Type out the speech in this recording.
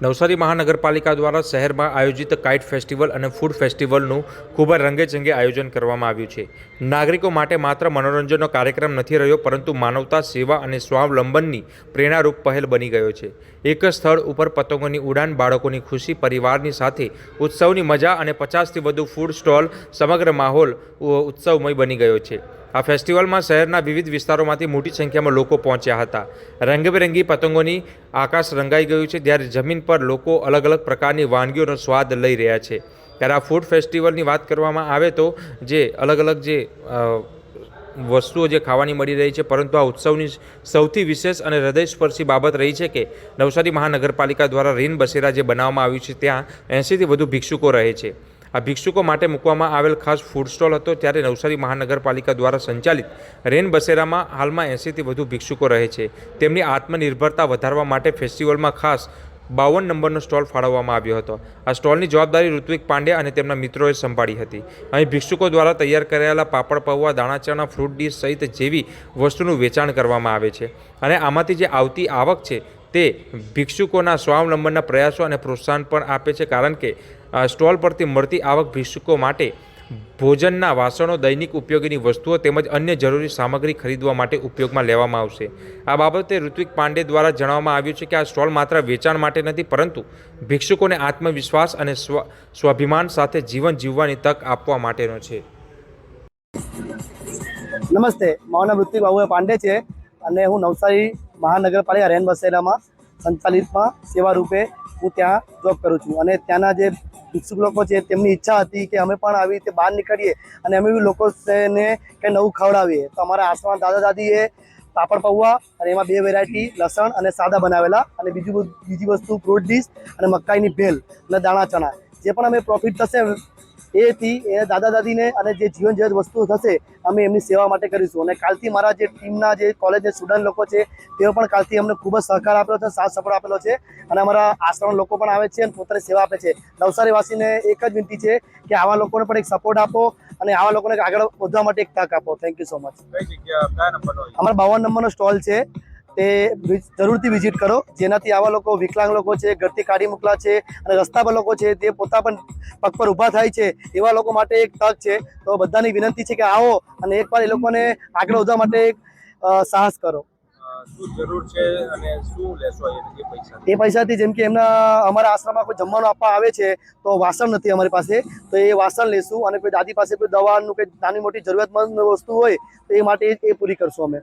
નવસારી મહાનગરપાલિકા દ્વારા શહેરમાં આયોજિત કાઇટ ફેસ્ટિવલ અને ફૂડ ફેસ્ટિવલનું ખૂબ જ રંગેચંગે આયોજન કરવામાં આવ્યું છે. નાગરિકો માટે માત્ર મનોરંજનનો કાર્યક્રમ નથી રહ્યો, પરંતુ માનવતા, સેવા અને સ્વાવલંબનની પ્રેરણારૂપ પહેલ બની ગયો છે. એક જ સ્થળ ઉપર પતંગોની ઉડાન, બાળકોની ખુશી, પરિવારની સાથે ઉત્સવની મજા અને 50થી વધુ ફૂડ સ્ટોલ, સમગ્ર માહોલ ઉત્સવમય બની ગયો છે. આ ફેસ્ટિવલમાં શહેરના વિવિધ વિસ્તારોમાંથી મોટી સંખ્યામાં લોકો પહોંચ્યા હતા. રંગબેરંગી પતંગોની આકાશ રંગાઈ ગયું છે, જ્યારે જમીન પર લોકો અલગ અલગ પ્રકારની વાનગીઓનો સ્વાદ લઈ રહ્યા છે. ત્યારે આ ફૂડ ફેસ્ટિવલની વાત કરવામાં આવે તો જે અલગ અલગ જે વસ્તુઓ જે ખાવાની મળી રહી છે, પરંતુ આ ઉત્સવની સૌથી વિશેષ અને હૃદયસ્પર્શી બાબત રહી છે કે નવસારી મહાનગરપાલિકા દ્વારા રેન બસેરા જે બનાવવામાં આવ્યું છે, ત્યાં 80થી વધુ ભિક્ષુકો રહે છે. આ ભિક્ષુકો માટે મૂકવામાં આવેલ ખાસ ફૂડ સ્ટોલ હતો. ત્યારે નવસારી મહાનગરપાલિકા દ્વારા સંચાલિત રેન બસેરામાં હાલમાં 80થી વધુ ભિક્ષુકો રહે છે. તેમની આત્મનિર્ભરતા વધારવા માટે ફેસ્ટિવલમાં ખાસ 52 નંબરનો સ્ટોલ ફાળવવામાં આવ્યો હતો. આ સ્ટોલની જવાબદારી ઋત્વિક પાંડ્યા અને તેમના મિત્રોએ સંભાળી હતી. અહીં ભિક્ષુકો દ્વારા તૈયાર કરાયેલા પાપડ, પૌવા, દાણા ચણા, ફ્રૂટ ડીશ સહિત જેવી વસ્તુનું વેચાણ કરવામાં આવે છે અને આમાંથી જે આવતી આવક છે તે ભિક્ષુકોના સ્વાવલંબનના પ્રયાસો અને પ્રોત્સાહન પણ આપે છે, કારણ કે સ્ટોલ પરથી મળતી આવક ભિક્ષુકો માટે ભોજનના વાસણો, દૈનિક ઉપયોગીની વસ્તુઓ તેમજ અન્ય જરૂરી સામગ્રી ખરીદવા માટે ઉપયોગમાં લેવામાં આવશે. આ બાબતે ઋત્વિક પાંડે દ્વારા જણાવવામાં આવ્યું છે કે આ સ્ટોલ માત્ર વેચાણ માટે નથી, પરંતુ ભિક્ષુકોને આત્મવિશ્વાસ અને સ્વાભિમાન સાથે જીવન જીવવાની તક આપવા માટેનો છે. નમસ્તે, મારું નામ ઋત્વિક બાબુભાઈ પાંડે છે અને હું નવસારી મહાનગરપાલિકા રેન બસેરામાં સંચાલિતમાં સેવા રૂપે હું ત્યાં જોબ કરું છું. અને ત્યાંના જે ભિક્ષુક લોકો છે તેમની ઈચ્છા હતી કે અમે પણ આવી રીતે બહાર નીકળીએ અને અમે બી લોકોને કંઈ નવું ખવડાવીએ. તો અમારા આશ્રમના દાદા દાદીએ પાપડ પૌવા અને એમાં 2 વેરાયટી લસણ અને સાદા બનાવેલા, અને બીજી વસ્તુ ફ્રૂટ ડીશ અને મકાઈની ભેલ અને દાણા ચણા. જે પણ અમે પ્રોફિટ થશે એથી એ દાદા દાદીને અને જે જીવન જરૂરિયાત વસ્તુઓ થશે અમે એમની સેવા માટે કરીશું. અને કાલથી મારા જે ટીમના જે કોલેજના સ્ટુડન્ટ લોકો છે તેઓ પણ કાલથી અમને ખૂબ જ સહકાર આપેલો છે, સાથ સપોર્ટ આપેલો છે. અને અમારા આશ્રમના લોકો પણ આવે છે અને પોતાની સેવા આપે છે. નવસારીવાસીને એક જ વિનંતી છે કે આવા લોકોને પણ એક સપોર્ટ આપો અને આવા લોકોને આગળ વધવા માટે એક તક આપો. Thank you so much. અમારા 52 નંબરનો સ્ટોલ છે, તે જરૂરથી વિઝિટ કરો, જેનાથી આવા લોકો, વિકલાંગ લોકો છે, ઘરથી કાઢી મોકલા છે અને રસ્તા પર લોકો છે, તે પોતા પણ પગ પર ઊભા થાય છે, એવા લોકો માટે એક તક છે. તો બધાની વિનંતી છે કે આવો અને એકવાર એ લોકોને આગળ વધવા માટે એક સાહસ કરો. શું જરૂર છે અને શું લેશો એ પૈસાથી? જેમ કે અમારા આશ્રમમાં કોઈ જમવાનું આપવા આવે છે તો વાસણ નથી અમારી પાસે, તો એ વાસણ લેશું. અને કોઈ દાદી પાસે કોઈ દવાનું કોઈ નાની મોટી જરૂરિયાતમંદ વસ્તુ હોય તો એ માટે એ પૂરી કરશું અમે.